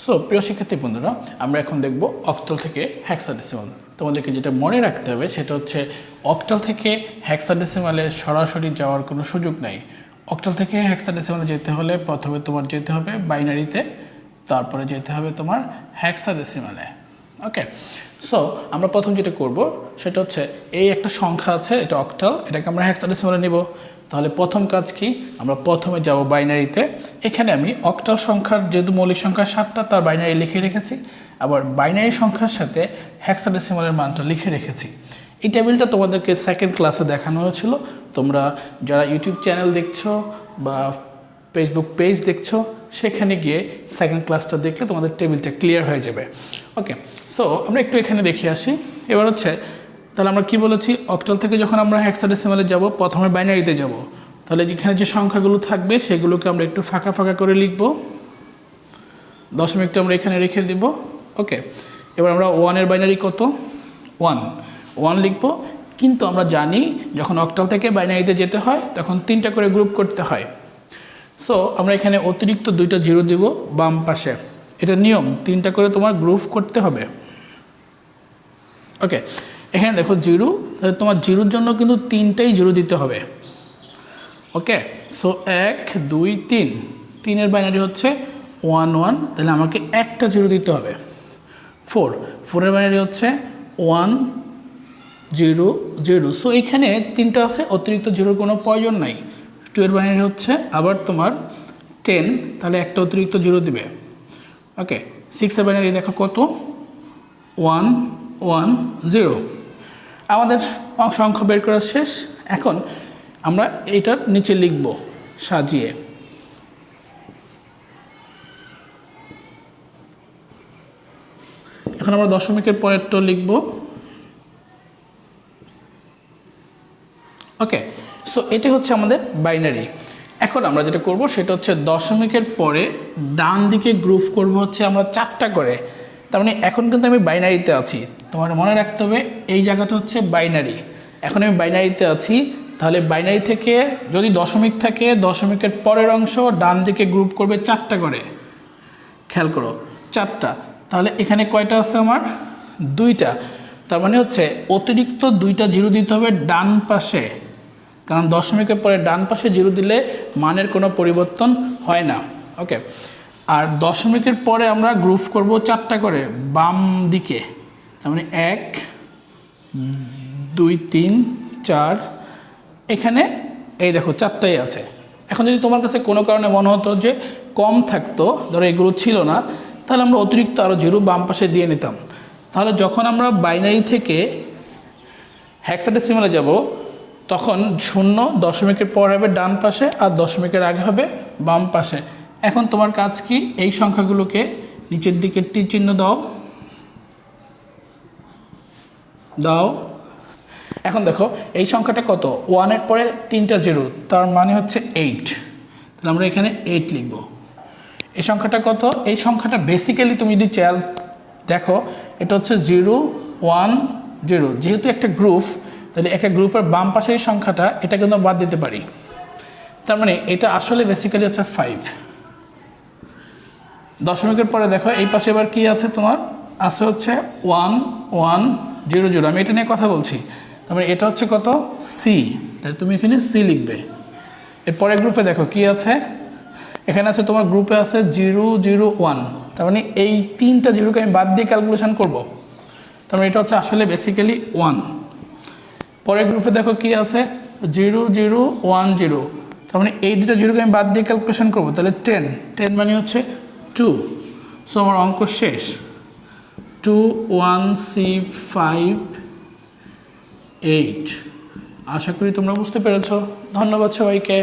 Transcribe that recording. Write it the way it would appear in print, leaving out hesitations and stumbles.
So প্রিয় শিক্ষার্থী বন্ধুরা, আমরা এখন দেখব অক্টাল থেকে হেক্সাডেসিমাল। তোমাদেরকে যেটা মনে রাখতে হবে সেটা হচ্ছে অক্টাল থেকে হেক্সাডেসিমালে সরাসরি যাওয়ার কোনো সুযোগ নাই। অক্টাল থেকে হেক্সাডেসিমালে যেতে হলে প্রথমে তোমার যেতে হবে বাইনারিতে, তারপরে যেতে হবে তোমার হেক্সাডেসিমালে। ওকে, সো আমরা প্রথম যেটা করব সেটা হচ্ছে এই একটা সংখ্যা আছে, এটা অক্টাল, এটাকে আমরা হেক্সাডেসিমালে নিব। তাহলে প্রথম কাজ কি, আমরা প্রথমে যাব বাইনারিতে। এখানে আমি অক্টাল সংখ্যার যেহেতু মৌলিক সংখ্যা 7টা তার বাইনারি লিখে রেখেছি, আবার বাইনারি সংখ্যার সাথে হেক্সাডেসিমালের মানটা লিখে রেখেছি। এই টেবিলটা তোমাদেরকে সেকেন্ড ক্লাসে দেখানো হয়েছিল। তোমরা যারা ইউটিউব চ্যানেল দেখছো বা ফেসবুক পেজ দেখছো সেখানে গিয়ে সেকেন্ড ক্লাসটা দেখলে তোমাদের টেবিলটা ক্লিয়ার হয়ে যাবে। ওকে, সো আমরা একটু এখানে দেখে আসি। এবার হচ্ছে তাহলে আমরা কি বলেছি, অক্টাল থেকে যখন আমরা হেক্সাডেসিমালে যাব প্রথমে বাইনারিতে যাব। তাহলে যেখানে যে সংখ্যাগুলো থাকবে সেগুলোকে আমরা একটু ফাঁকা ফাঁকা করে লিখব, দশমিকটা আমরা এখানে রেখে দিব। ওকে, এবার আমরা 1-এর বাইনারি কত, 1 লিখব। কিন্তু আমরা জানি যখন অক্টাল থেকে বাইনারিতে যেতে হয় তখন 3টা করে গ্রুপ করতে হয়। সো আমরা এখানে অতিরিক্ত 2টা জিরো দিব বাম পাশে, এটা নিয়ম, 3টা করে তোমার গ্রুপ করতে হবে। ওকে, এখানে দেখো জিরো, তাহলে তোমার জিরোর জন্য কিন্তু 3টাই জিরো দিতে হবে। ওকে, সো 1 2 3, 3-এর বাইনারি হচ্ছে 1 1, তাহলে আমাকে একটা জিরো দিতে হবে। 4-এর বাইনারি হচ্ছে 1 0 0, সো এখানে 3টা আছে, অতিরিক্ত জিরোর কোনো প্রয়োজন নাই। 2-এর বাইনারি হচ্ছে আবার তোমার 10, তাহলে একটা অতিরিক্ত জিরো দিবে। ওকে, 6-এর বাইনারি দেখো কত, 1 1 0। আমাদের সংখ্যা বের করা শেষ। এখন আমরা এইটার নিচে লিখব সাজিয়ে। এখন আমরা দশমিকের পরেরটা লিখব। ওকে, সো এটা হচ্ছে আমাদের বাইনারি। এখন আমরা যেটা করব সেটা হচ্ছে দশমিকের পরে ডান দিকে গ্রুপ করব হচ্ছে আমরা 4টা করে। তার মানে এখন কিন্তু আমি বাইনারিতে আছি, তোমার মনে রাখতে হবে এই জায়গাটা হচ্ছে বাইনারি। এখন আমি বাইনারিতে আছি, তাহলে বাইনারি থেকে যদি দশমিক থাকে দশমিকের পরের অংশ ডান দিকে গ্রুপ করবে 4টা করে। খেয়াল করো 4টা, তাহলে এখানে কয়টা আছে আমার, 2টা। তার মানে হচ্ছে অতিরিক্ত 2টা জিরো দিতে হবে ডান পাশে, কারণ দশমিকের পরে ডান পাশে জিরো দিলে মানের কোনো পরিবর্তন হয় না। ওকে, আর দশমিকের পরে আমরা গ্রুপ করব 4টা করে বাম দিকে। তার মানে 1 2 3 4, এখানে এই দেখো 4টাই আছে। এখন যদি তোমার কাছে কোনো কারণে মনে হতো যে কম থাকতো, ধরো এগুলো ছিল না, তাহলে আমরা অতিরিক্ত আরও জিরো বাম পাশে দিয়ে নিতাম। তাহলে যখন আমরা বাইনারি থেকে হেক্সাডেসিমালে যাব তখন 0 দশমিকের পর হবে ডান পাশে আর দশমিকের আগে হবে বাম পাশে। এখন তোমার কাজ কি, এই সংখ্যাগুলোকে নিচের দিকে তীর চিহ্ন দাও। এখন দেখো এই সংখ্যাটা কত, 1-এর পরে 3টা জিরো, তার মানে হচ্ছে 8। তাহলে আমরা এখানে 8 লিখব। এই সংখ্যাটা কত, এই সংখ্যাটা বেসিক্যালি তুমি যদি দেখো এটা হচ্ছে 0 1 0, যেহেতু একটা গ্রুপ তাহলে একটা গ্রুপের বাম পাশে এই সংখ্যাটা, এটা কিন্তু বাদ দিতে পারি। তার মানে এটা আসলে বেসিক্যালি হচ্ছে 5। দশমিকের পরে দেখো এই পাশে এবার কি আছে, তোমার আছে হচ্ছে 1 1 0 0, আমি এটা নিয়ে কথা বলছি। তার মানে এটা হচ্ছে কত, সি, তাহলে তুমি এখানে সি লিখবে। এরপরের গ্রুপে দেখো কি আছে, এখানে আছে তোমার গ্রুপে আছে 0 0 1, তার মানে এই 3টা জিরোকে আমি বাদ দিয়ে ক্যালকুলেশন করব। তার মানে এটা হচ্ছে আসলে বেসিক্যালি 1। পরের গ্রুপে দেখো কি আছে 0 0 1 0, তার মানে এই 2টা জিরোকে আমি বাদ দিয়ে ক্যালকুলেশন করব, তাহলে 10 মানে হচ্ছে 2। সো আমার অঙ্ক শেষ। 2 1 C 5 8। আশা করি তোমরা বুঝতে পেরেছো। ধন্যবাদ সবাইকে।